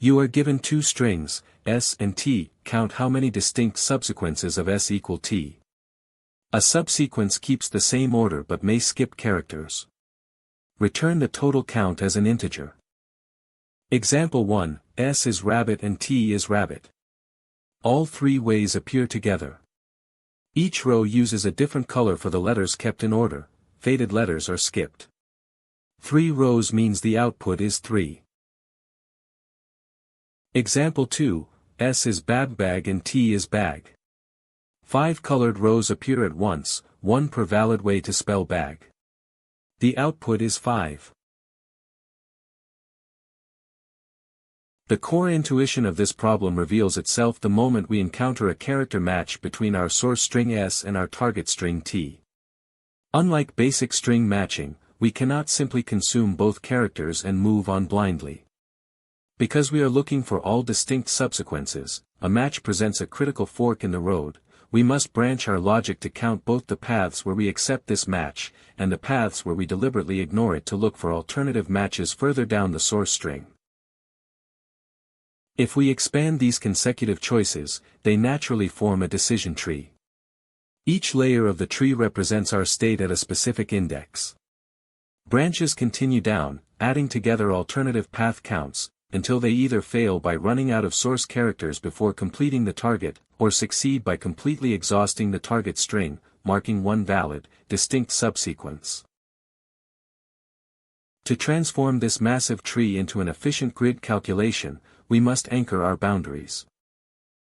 You are given two strings, s and t, count how many distinct subsequences of s equal t. A subsequence keeps the same order but may skip characters. Return the total count as an integer. Example 1, s is rabbit and t is rabbit. All three ways appear together. Each row uses a different color for the letters kept in order, faded letters are skipped. 3 rows means the output is 3. Example 2, S is bag and T is bag. 5 colored rows appear at once, 1 per valid way to spell bag. The output is 5. The core intuition of this problem reveals itself the moment we encounter a character match between our source string S and our target string T. Unlike basic string matching, we cannot simply consume both characters and move on blindly. Because we are looking for all distinct subsequences, a match presents a critical fork in the road. We must branch our logic to count both the paths where we accept this match, and the paths where we deliberately ignore it to look for alternative matches further down the source string. If we expand these consecutive choices, they naturally form a decision tree. Each layer of the tree represents our state at a specific index. Branches continue down, adding together alternative path counts, until they either fail by running out of source characters before completing the target, or succeed by completely exhausting the target string, marking one valid, distinct subsequence. To transform this massive tree into an efficient grid calculation, we must anchor our boundaries.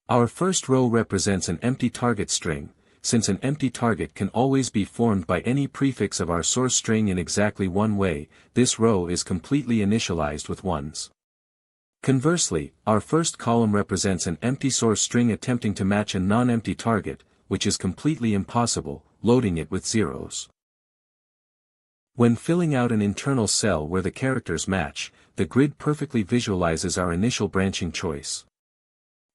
Our first row represents an empty target string. Since an empty target can always be formed by any prefix of our source string in exactly one way, this row is completely initialized with ones. Conversely, our first column represents an empty source string attempting to match a non-empty target, which is completely impossible, loading it with zeros. When filling out an internal cell where the characters match, the grid perfectly visualizes our initial branching choice.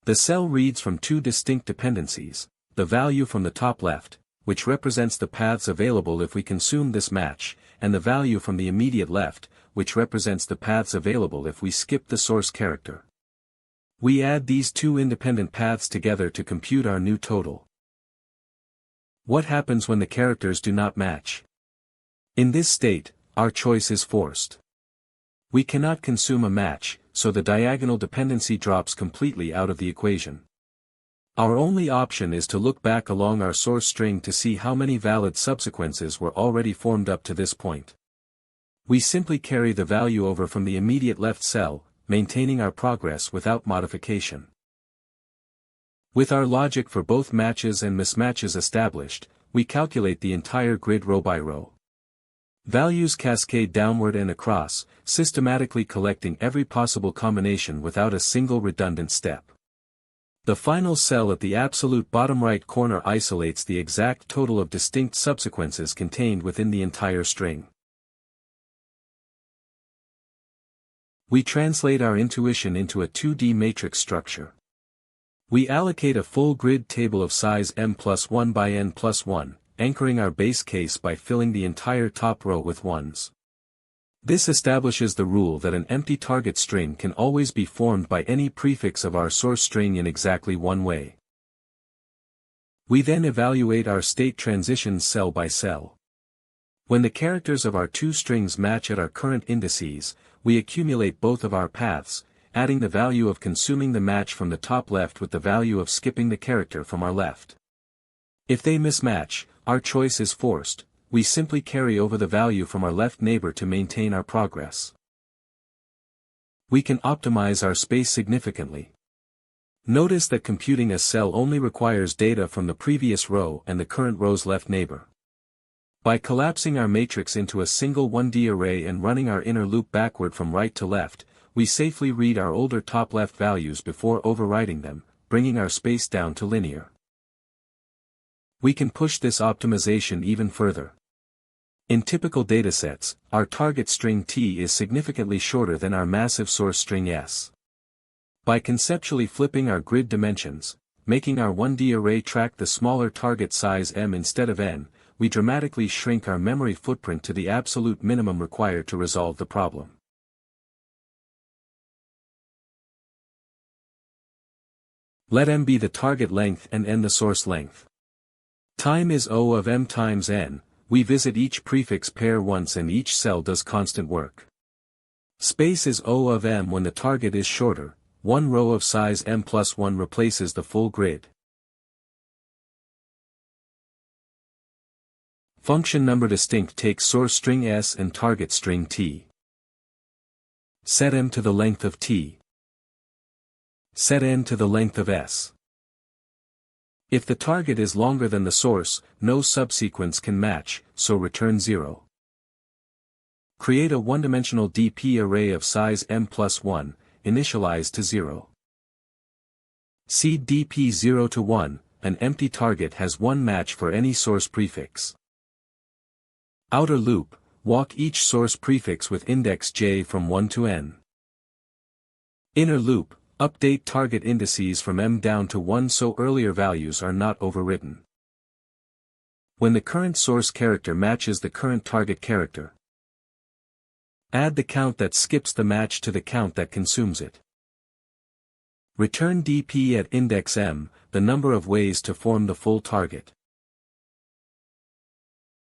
The cell reads from two distinct dependencies, the value from the top left, which represents the paths available if we consume this match, and the value from the immediate left, which represents the paths available if we skip the source character. We add these two independent paths together to compute our new total. What happens when the characters do not match? In this state, our choice is forced. We cannot consume a match, so the diagonal dependency drops completely out of the equation. Our only option is to look back along our source string to see how many valid subsequences were already formed up to this point. We simply carry the value over from the immediate left cell, maintaining our progress without modification. With our logic for both matches and mismatches established, we calculate the entire grid row by row. Values cascade downward and across, systematically collecting every possible combination without a single redundant step. The final cell at the absolute bottom right corner isolates the exact total of distinct subsequences contained within the entire string. We translate our intuition into a 2D matrix structure. We allocate a full grid table of size m+1 by n+1, anchoring our base case by filling the entire top row with ones. This establishes the rule that an empty target string can always be formed by any prefix of our source string in exactly one way. We then evaluate our state transitions cell by cell. When the characters of our two strings match at our current indices, we accumulate both of our paths, adding the value of consuming the match from the top left with the value of skipping the character from our left. If they mismatch, our choice is forced. We simply carry over the value from our left neighbor to maintain our progress. We can optimize our space significantly. Notice that computing a cell only requires data from the previous row and the current row's left neighbor. By collapsing our matrix into a single 1D array and running our inner loop backward from right to left, we safely read our older top left values before overwriting them, bringing our space down to linear. We can push this optimization even further. In typical datasets, our target string T is significantly shorter than our massive source string S. By conceptually flipping our grid dimensions, making our 1D array track the smaller target size m instead of n, we dramatically shrink our memory footprint to the absolute minimum required to resolve the problem. Let m be the target length and n the source length. Time is O of m times n, we visit each prefix pair once and each cell does constant work. Space is O of m when the target is shorter, one row of size m plus 1 replaces the full grid. Function number distinct takes source string s and target string t. Set m to the length of t. Set n to the length of s. If the target is longer than the source, no subsequence can match, so return 0. Create a one-dimensional DP array of size m plus 1, initialized to 0. Seed DP 0 to 1, an empty target has one match for any source prefix. Outer loop, walk each source prefix with index j from 1 to n. Inner loop, update target indices from m down to 1 so earlier values are not overwritten. When the current source character matches the current target character, add the count that skips the match to the count that consumes it. Return dp at index m, the number of ways to form the full target.